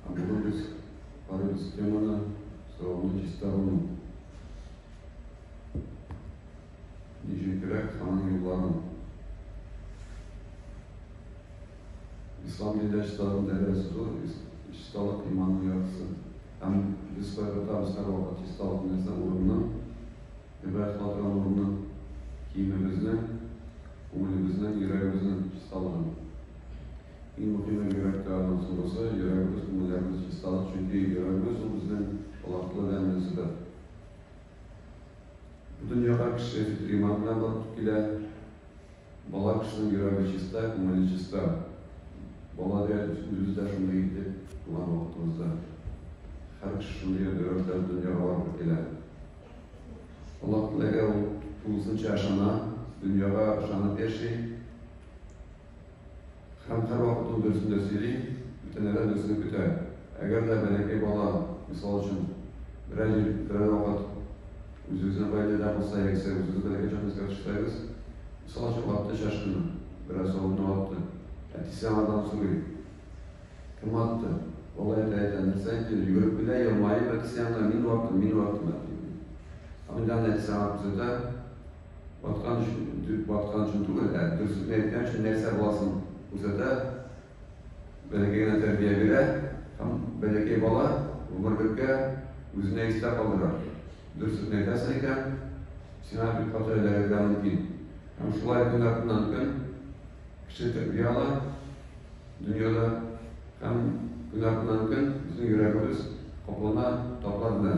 Bugün biz arıyoruz temana savunma çistavunu Nijinkirak Han'ın yıllarını İslam milliyetçilerin devresi zor, İstalık imanın yarısı. Hem biz koyuyoruz her vakit İstalık neyse uğruna, İbrahim Hatıran uğruna kimimizle, umudumuzla, yüreğimizle İstalığını. En muhtemelen yüreklerden sonrası, yüreğimiz, umudumuz İstalık çünkü yüreğimiz o bizden Allah'la demesidir. Bu dünyada kişi fikri iman bilen baktık ile bala kişinin yüreği çista, umudu çista. Bala diye üstümüzde şunu gidip ulan vaktimizde. Her kişi şunu yürekler dünyada var ile. Allah'la o tulusunca yaşana, dünyada yaşanan her şey hem her vakit dönsünde söyleyeyim, bütünlerden dönsünü kütüyor. Eğer de belki bala, misal için birer vakit Üzüzüne böyle de olsa yekse, üzüzüne belki çok izgah çıkıyoruz. Misal için vakti şaşkını, biraz soğudunu attı. İsyanlardan soruyor. Kim attı? Olaya değerlendirsen ki, yürüp bile yılmayı ve isyanlar min vakti diyor. Ama yani isyan bize de vaktan için tuğul, dürsüzme etken için neyse bulasın. Bu sefer belki yine terbiye bile, belki bala, umur bölge, üzerine istek aldırar. Dürsüz ne dersen Sinan bir katöyleri devam edeyim. Hem şulay günlerden gün kişi terbiye ala, dünyada hem günlerden gün bizim yüreğimiz toplana toplandı.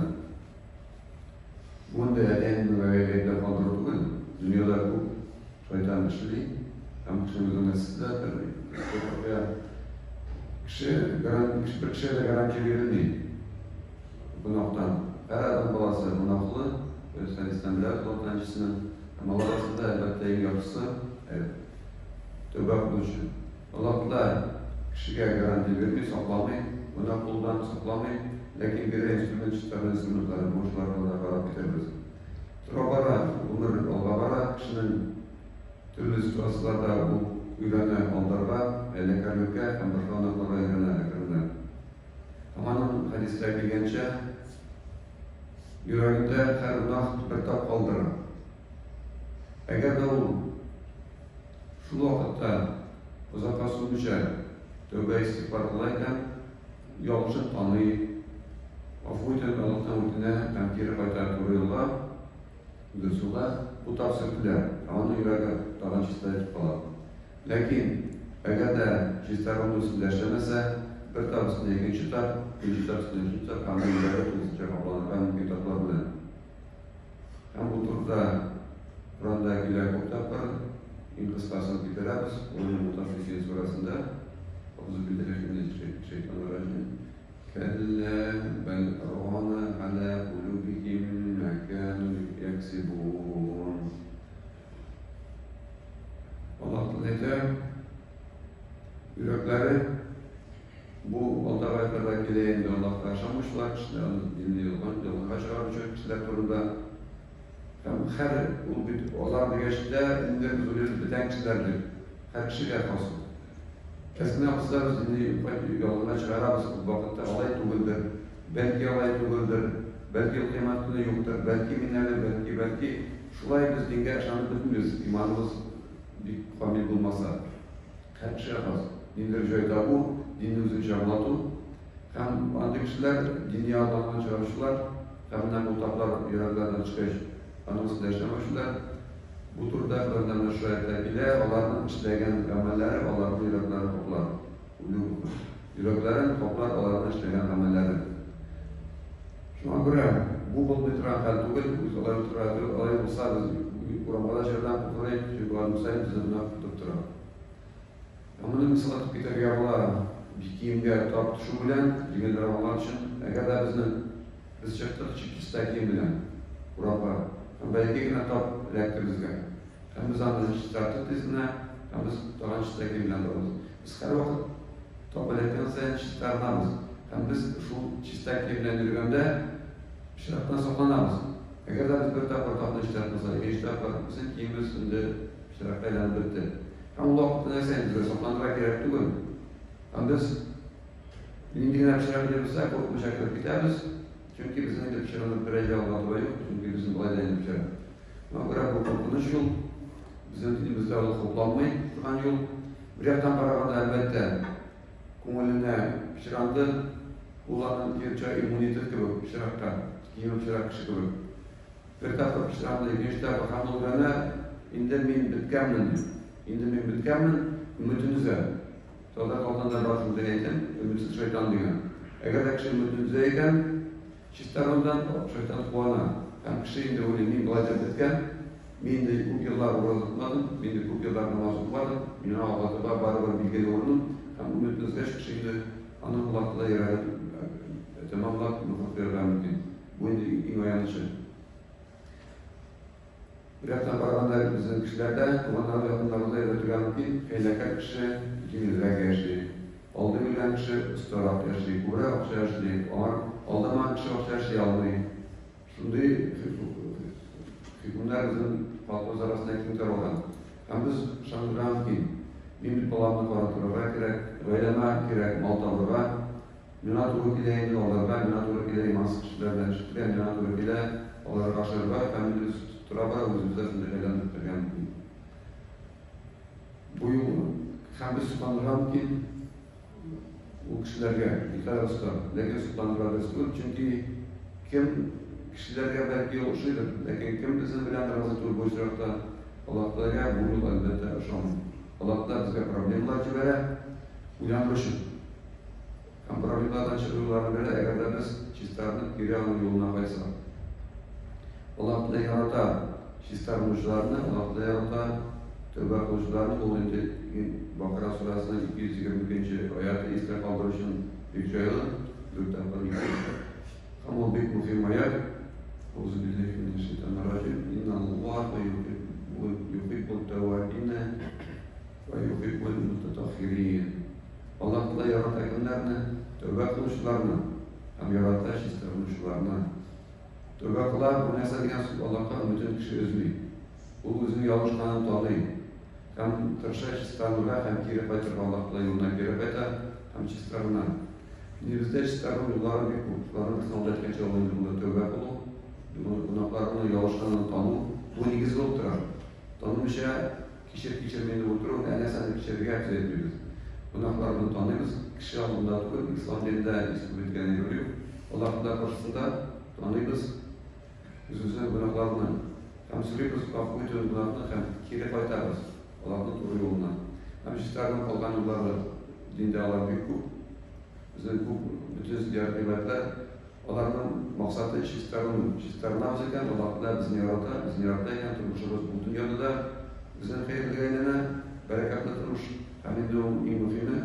Bunda en müveyyide kaldırıldı. Dünyada bu şeytan dışılığı hem kişimizin nesliyle terbiye. Kişi bir kişiye de garanti verilmiyor. Bu noktadan. Her adam balası münafılı, sen İslam'da toplantıcısının ama arasında elbette en yapısı, tövbe buluşu. Allah'la kişiye garanti vermeyi, saklamayı, münafıldan saklamayı, lakin bir enstrüman çıkarın sınıfları, boşlarına kadar bitiririz. Trabara, umur olgabara, kişinin türlü situasyonlarda bu ürünü aldırma, elekarlıkta, hem de kanallara ürünü. Amanın hadisleri gençe, yüreğinde her günah bir tap kaldırır. Eğer de o şu vakitte uzaklaşılmışa tövbe istiğfar kılarken yalçın tanıyı afuyten Allah'tan ötüne temkiri kaytar koruyorlar, düzüyorlar, bu tavsiyeler. Ama yüreğe talan çizgiler falan. Lakin eğer de çizgiler onun üstünde yaşamasa bir tavsiyede ikinci tar, ikinci tavsiyede kanı yüreğe tuzluca kaplanan kitaplar bilen. Hem bu turda Kur'an'da güler kitaplar, in kıskasını bitiririz. Onun mutafisiye surasında Euzubillahimineşşeytanirracim. Kelle bel râne alâ kulubihim mâ kânû yeksibûn. Allah Teala yürekleri bu Allah'a dileğinde Allah'ta yaşamışlar, kişilerin dinliyorlar, kaçırıyor kişiler turunda. Her onlar geçtiğinde indir zulür biten kişilerdir. Her kişi yapmasın. Eskiden kızlarız yoluna çıkarabız bu vakitte alay tuğuldur. Belki alay tuğuldur, belki kıymetli yoktur, belki minnedir, belki şulay biz dinge yaşanı bilmiyoruz, imanımız bir kamil bulmasa. Her kişi yapmasın. Dindir jöyda bu, dinimizin şamlatı. Hem antik kişiler dini adamdan çalışırlar, hem de mutaplar yüreklerden çıkış. Anımızda yaşamışlar. Bu turda önden şahitler bile onların işleyen amelleri, onların yüreklerini toplar. Yüreklerin toplar, onların işleyen amelleri. Şuna göre bu bol bitiren kaltuğu, biz olay bitiren olay olsa biz kuramada şerden kuturayıp, çünkü olan Müsayim bizimle tutturar. Ama mesela Peter Yavla bir kiyimge tartışu bilen, diğerler onlar için, eğer de biz çıktık istekiyim bilen, kurapa. Belki yine tap elektrikizge. Hem biz anlayış tartıştık izine, hem biz daha istekiyim bilen doğruz. Biz her vakit tap elektrikizge çıkartmamız. Hem biz şu istekiyim bilen yürüyünde şarttan saklanamız. Eğer de biz bir tapla çıkartmasa, ikinci tapla bizim kiyimiz şimdi şartla bitti. Hem Allah neyse bize saklandıra gerek değil. Hem biz Indiğine pişirebilir bilsek, o müşakir gideriz. Çünkü bizim de pişirenin derece olmadığı yok. Çünkü bizim olaydan pişirer. Ama bırak bu korkunuş yol, bizim dilimizde onu kullanmayı tutan yol. Bir yaktan paraganda elbette konuline pişirandı, ulanın gerçe immunitet gibi pişirakta, kiyim pişirak kişi gibi. Bir tarafta pişirandı, ikinci tarafa kanılgana, indi min bitkenmin, ümidinize. Sonra kaldan da bakın deneydim, ümitsiz şeytan diyor. Eğer de kişi ümidinizeyken, çiftlerden şeytan kuana. Hem kişi indi öyle min bulaca bitken, min de bu yıllar uğraşmadım, min de bu yıllar namaz okumadım, min ağabeyde bari bilgili olunum, hem ümidinizde kişi indi anın kulaklığa yarar tamamlak nufuk vermem mümkün. Bu indi in uyanışı. Bir yaktan paraganda bizim kişilerde, kumanlar ve yakınlarında yaratırgan mümkün, feylekat kişi, İkimizde geçti. Oldu bilen kişi ıstarak yaşlı, kura akça yaşlı, aldaman kişi akça yaşlı almayı. Şimdi hükümler bizim halkımız arasında hükümler olan. Hem biz şanlıran ki, bir polamlık var, turaba gerek, öyleme gerek, maltavlığa, Yunan Turuk ile ilgili olarlar, Yunan Turuk ile imansız kişilerden çıktı, Yunan Turuk ile olarak aşırılar, hem biz turaba özümüzde sinirlendirgen bu yıl hem de subhanallah ki bu kişilerge dikkat olsun. Lakin subhanallah destur çünkü kim kişilerge belki oluşuyor. Lakin kim bizim bilen razı tur boşlukta Allah'ta'ya bunu elbette aşam. Allah'ta bize problemler çevere uyandırışın. Hem problemlerden çıkıyorlarına göre eğer de biz çiftlerini geri alma yoluna kaysa. Allah'ta yarata çiftlerin uçlarını, Allah'ta yarata tövbe kılıçlarını olunca Bakara surasının 222. ayatı istek kaldırışın bir şeyle lütfen Kamu bik muhim ayat Euzubillahimineşşeytanirracim İnna Allah ve yuhibbul tevvabine ve yuhibbul mutetakhirin Allah da yarata günlerini tövbe kılıçlarını hem yarata şister kılıçlarını tövbe kılar bu nesedigen Allah'a bütün kişi özlüyor bu özünü yalışkanın tanıyın hem tırşa çistanlığa hem kiri paytır Allah'la yoluna kiri payta hem çistanlığa. Bizde çistanlığı yolları bir kurtlarını kısımda etkençe olan yolunda tövbe kulu, günahlarını yalışkanını tanı, bu negizli oturar. Tanımışa kişirmeyini oturur, en esasında kişirge hepsi ediyoruz. Günahlarını tanıyoruz, kişi alında oturur, İslam dininde İslam etkeni görüyor. Allah'ın karşısında tanıyoruz, yüzümüzün günahlarını hem sürüyoruz, kapı bütün günahlarını hem kiri paytarız. Allah'ın doğru yoluna. Hem çiftlerden kalkan yollarla dinde alan büyük bu. Bizim bu bütün diğer kıymetler onların maksatı çiftlerin nabzıken Allah'la bizni yaratayken turmuşumuz bu dünyada da bizim hayırlı gaynene bereketli turmuş. Hem de o iyi muhimi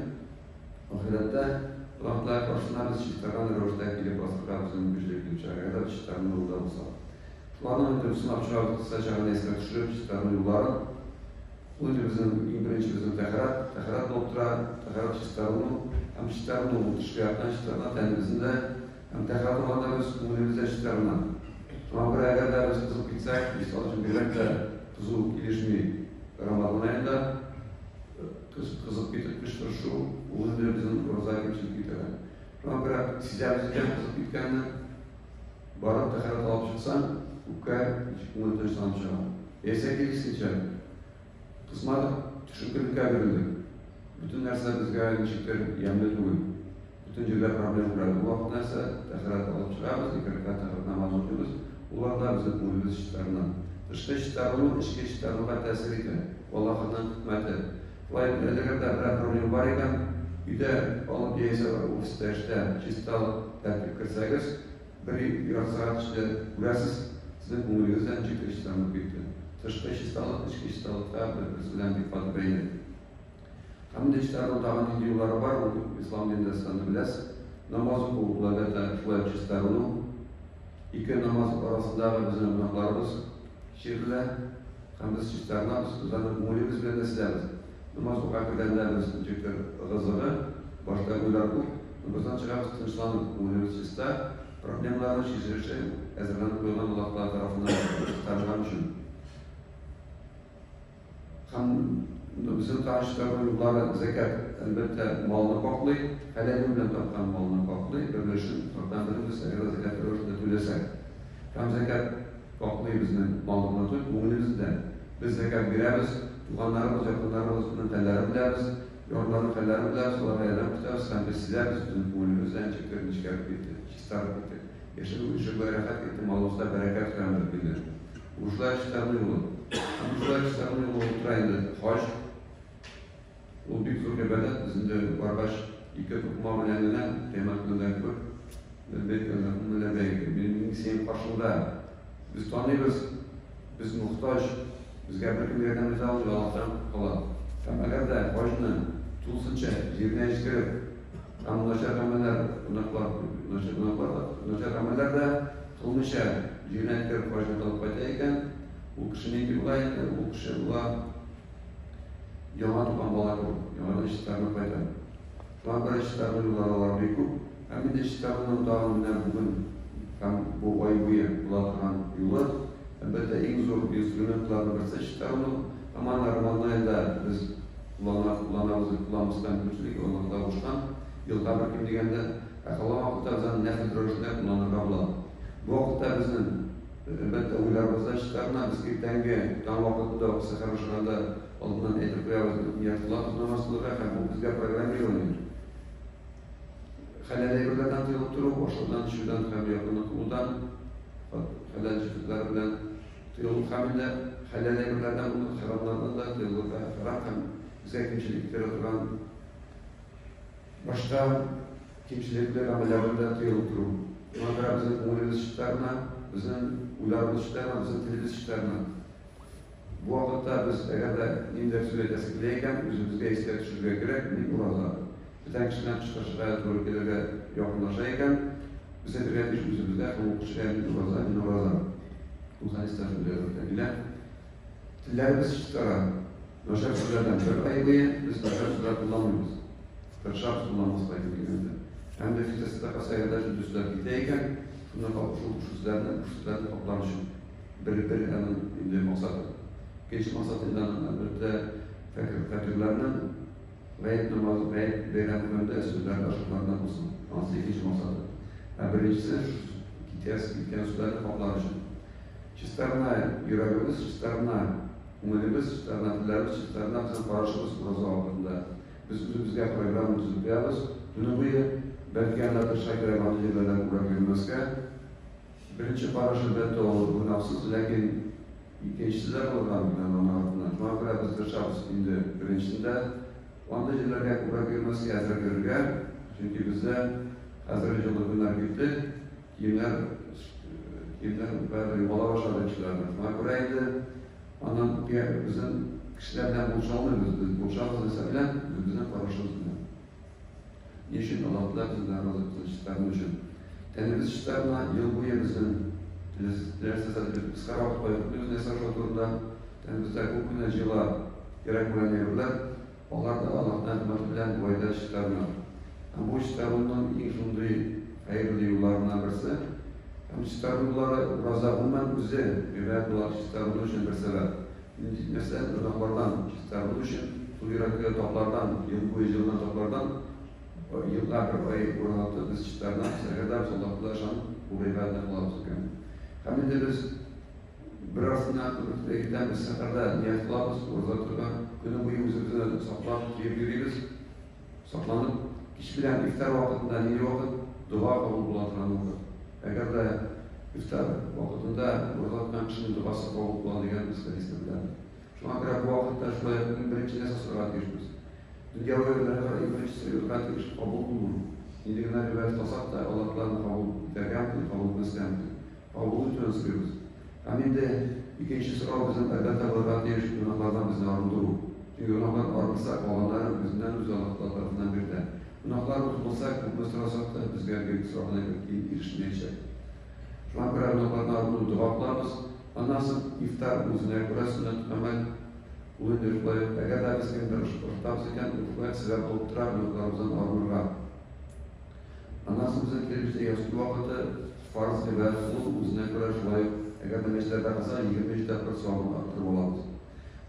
ahirette Allah'la karşısına biz çiftlerin röşte gelip bastıklar bizim güçlükli uçağı da çiftlerin yolda olsa. Şuanın ötürüsünü apşarlık kısa çağına esnek düşürüp çiftlerin yolların bu bizim birinci bizim teharat doktora, teharat çiftlerini hem çiftlerini dışkıyattan çiftlerine kendimizinde hem teharat olanda biz kumulümüzde çiftlerine. Ama buraya kadar biz kızıp gitsek, misal için bir renkte kızıl ilişmi Ramazan ayında kızıp gitip kıştır şu, onun da bizim rozayı geçip gittiler. Ama bırak sizlerden kızıp gitkenle barıp teharat alıp çıksan, hukkaya kumulümüzde sanacağım. Esek ilişkiler. Kısmadık, düşünkülükler verildi. Bütün dersler bizge ayınçıklar yemli değil. Bütün cilde problem kurardı. Bu vakit neyse, teharat alıp çıkarız, ikarıkat teharat namaz okuyoruz. Bu vakitler bizim kumulümüz işlerinden. Dışkı işlerinin, içki işlerine tesir ediyor. Allah'ın hükmeti. Vay, eğer de bir problem var iken, bir de alıp yiyse ofiste işte, çistal tertip kırsanız, bir saat işte gülersiz, sizin kumulümüzden çıkı işlerine bitti. Dışkı iştalık, içki iştalıkta bilen bir fark beğenir. Hem de işlerin dağın videoları var, İslam dininde sandı biles. Namaz okuğularda da şuayet işlerini, iki namaz arasında bizim günahlarımız şiirle, hem de işlerine biz muğlimiz bilen de sileriz. Namaz okurken de biz çocuklar gızığı, başka uylar bu. Bizden çıkarız tınçlanıp muğlimiz ister, problemlerini şişirişi, ezberlenip koyulan Allah'lar tarafından çıkarılan için. Hem Bizim tanıştığımız yolları zekat elbette malını koklay, helal bilen toptan malını koklay, birleşin toptan birimiz eğer zekat ölçüde tülesek. Hem zekat koklay bizim malını tut, bununuzda biz zekat veririz, tuğanlarımız, yakınlarımız, bunun telleri biliriz, yorumların telleri biliriz, onlara eylem tutarız, hem de sizler bizim bununuzdan çıktık, çıkarıp gitti, çıkarıp gitti. Yaşadığı ışık bereket gitti, malımızda bereket kıramdır bilir. Uşlar işlerini yolu. Uşlar işlerini yolu oturaydı, hoş. O büyük zor ibadet, bizim de barbaş iki tukma bilenlerine kıymetlinden koy. Belki benim senin karşında biz tanıyoruz, biz muhtaç, biz bir yerden bize alıyor Allah'tan kalan. Hem eğer de hoşunu tulsunca yerine çıkarıp, hem naşar ameller, naşar ameller de kılmışa yerine çıkarıp hoşunu kalıp baytayken, o kişinin ki olaydı, o kişi ola yaman tutan balar olur, yaman işitlerini baytar. Şu an böyle işitlerini yollar büyük. Hem de işitlerinin dağılımından bugün hem bu ay boyu bulatılan yolu, elbette en zor bir instrumentlarını verse işitlerini aman armağanlarında biz kullanmamızdan güçlük olmakta oluşan yılda bir kim degende akıllı vakitte nefes röşüne kullanırga bulan. Bu vakitte bizim elbette uylarımızda işitlerine biz ilktengi tam vakitte sefer ışığında olduğundan eğitim koyarız, niyetler tutunamasılığı hem bu bizge program yolunur. Halal-i tıyılıp durup, oşuldan, şuradan, hem yakını kuludan, halal cüfetler bilen tıyılıp hamile, halal-i bunu haramlardan da tıyılıp haram hem bize kimçilikleri oturan başka kimçilikler amellerinde tıyılıp durup. Buna göre bizim umurumuz işlerine, bizim uylarımız işlerine, bizim dilimiz işlerine. Bu vakitte biz eğer de nimder süre destekleyken, yüzümüzde ister düşürmeye gerek, burada bizden kişiden çıkışıya doğru gelirge yakınlaşayken, bize bir yetiş yüzümüzde hukuk kişilerin nuraza. Bu hadislerin diyorlar. Dillerimiz çıkara, naşar sözlerden bir ayıbıyı, biz naşar sözler kullanmıyoruz. Kırşap kullanması ayıbıydı. Hem de fizesinde kasayada şu düzler gideyken, bundan şu sözlerden toplanışı. Bir hemen indiği maksadı. Geçim maksatından elbette fakirlerinin gayet namazı, gayet beyran önünde sözlerle aşıklarından olsun. Ansı ikinci maksadı. Birincisi, gitken sözlerle toplanışı. Çisterine yüreğimiz, çisterine umudumuz, çisterine dillerimiz, çisterine bizim barışımız burası altında. Biz bizge programı düzülüyoruz. Bunu bu yıl belki yanlarda şakir evangellerden uğraşıyoruzken birinci barış elbette olur, bu nafsız, lakin ikincisiler olgan onun altından. Şuna göre biz dışarız indi birincisinde. Onda cillerine uğraşıyoruz ki hazır görürken. Çünkü bizde hazır günler gitti. Kimler böyle yola başladı kişilerden. Şuna göreydi. Ondan bizim kişilerden buluşalmıyoruz. Biz buluşalımız ise bile bizden barışımız bile. Yeşil Allah'la bizden razı kılıçlarını düşün. Tenimiz işlerine yıl boyu bizim biz karavut koyuyoruz, nesar oturumda tenimizde hukukuna cila gerek olan yerler, onlar da Allah'tan bilen bu ayda işlerine. Bu işlerinin en sunduğu hayırlı yollarına birisi, işlerleri razağından bize evet bular işlerinin için bir sebep. Mesela ırmaklardan işlerinin için, Tuğirak'ı toplardan, yıl boyu yıldan toplardan yıllar bir ay uğrattı biz işlerden, seyreder Allah'la yaşam bu ibadet kılavuz ekan. Hem de biz bir arasından giden bir seferde niyet kılavuz, orada turgan günü boyu üzerimize saklanıp yürüyoruz, saklanıp kişi bilen iftar vakitinde neye vakit dua kabul bulandıran vakit. Eğer de iftar vakitinde orada tutan kişinin duası kabul bulandıran biz de istedim. Şu an göre bu vakitte şuraya birinci nesas rahat geçmiyoruz. Dünya öğrenleri var, birincisi rahat geçip kabul bulunur. İndiğine rivayet olsak da Allah'ların kabul ederken, kabul mesleğimdi. Kabulü tönüyoruz. Hem de ikincisi o bizim elbette rahat geçip günahlardan bizi arındırır. Çünkü günahlar arınırsak olanların bizden Allah tarafından bir de. Günahlar tutulsak, bu mesleğe da bizler büyük sırasına girişmeyecek. Şu an göre günahlardan arındırır duvarlarımız. Ondan sonra iftar uzunluğa göre sünnet amel uyundur. Eğer de biz kendimiz ortamızken ufak sebep olup durar günahlarımızdan arındırırlar. Ondan sonra bizim kendimizde yazılı vakitte farz ibadet olup uzunluğa göre şulayıp eğer de meşlerde kalsa 23 dakika sonra arttırıp olamız.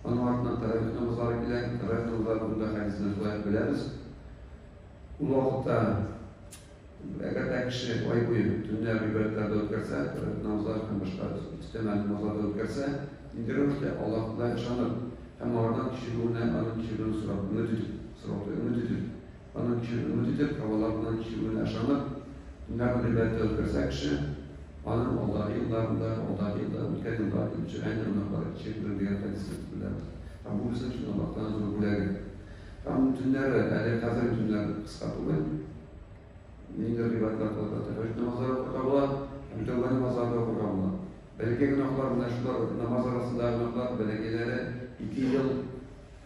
Onun ardından teravih namazları ile, teravih namazlarında hadisini şöyle biliriz. Bu vakitte eğer tek kişi ay boyu dünya ibadetlerde ötkerse, teravih namazları hem başka istemel namazlarda ötkerse, indiriyoruz ki Allah'la yaşanır. Hem oradan kişiliğine, onun kişiliğini sıratını tutup, onun kişiliğini tutup, havalarından kişiliğini yaşanır. Dünya ibadette ötkerse kişi, onun Allah'ı yıllarında, ülke yıllarında, aynı onlarla çekilir diye hadisini biliriz. Bu bizim için Allah'tan zor bulaydı. Tünleri, eğer hazır tünler kısaltılır. Neyde rivayetlerde teravih namazları okuyabilir, hem tövbe namazları okuyabilir. Belki günahlar, namaz arasında günahlar, belkileri 2 yıl,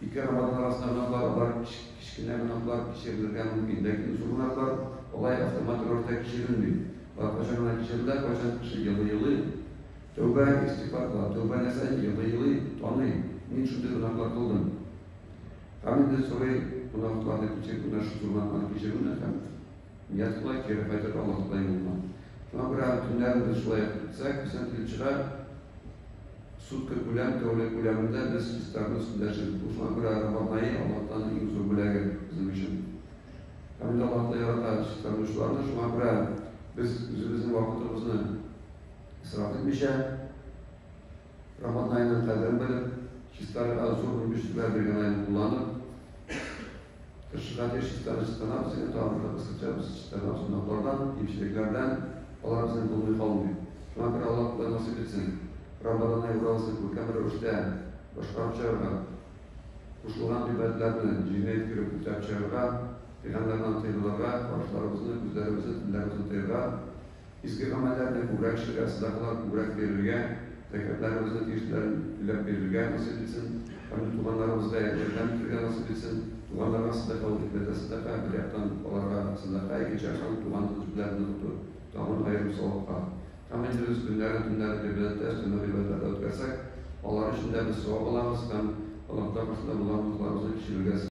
2 Ramazan arasında günahlar var, kişine günahlar kişirilirken mümkün. Lakin şu günahlar olay avtomatik ortaya kişirilmiyor. Koşan kişiler, koşan kişi yılı tövbe istiğfarla, tövbe nesen yılı tanıyın. Niçin şunda günahlar kıldın? Kami de soruyu günahlarla küçük günah şu günahlarla kişirilmez hem niyet kılay ki refayet Allah kılayım olmaz. Şuna göre tünlerin de şulay yapsak, bizim tilçiler sutka kulem, devlet kuleminde biz isterini üstündeşiz. Şuna göre Rabba'yı Allah'tan en zor bulayı bizim için. Kami de Allah'la yaratan çıkarmışlardır. Şuna göre biz bizim vakitimizni israf etmişe, Ramazan ayının kadrini bilip, şistleri az zor bulmuşlar bir ayını kullanıp, Kışıkatı şistleri çıkanlar, seni tamirle kısaca biz şistlerden sunaklardan, imşiliklerden, Allah bizim bulmayı kalmıyor. Şuna göre Allah kula nasip etsin. Ramazan ayı burası, bu kamera uçta, başka çağırga, kuşluğun ibadetlerini, cinayet girip uçak çağırga, Peygamberden teyirlarga, başlarımızı, güzlerimizi, dillerimizi teyirga, İzgi amellerine kubrak şirya, sadakalar kubrak verilge, teketlerimizin teyirlerin dilek verilge nasip etsin. Hem de tuğanlarımızda yerden bitirge nasip etsin. Tuğanlara sadakalı hikmete sadaka, bir yaktan olara sadakaya geçerken tuğanın tüplerini tuttu. Tamın hayırlı soğukka. Tam endiriz günlerin ibadette, sünnet ibadetlerde ötkersek, Allah'ın içinde biz soğuk olamaz, hem Allah'tan başında bulanmışlarımızı kişilik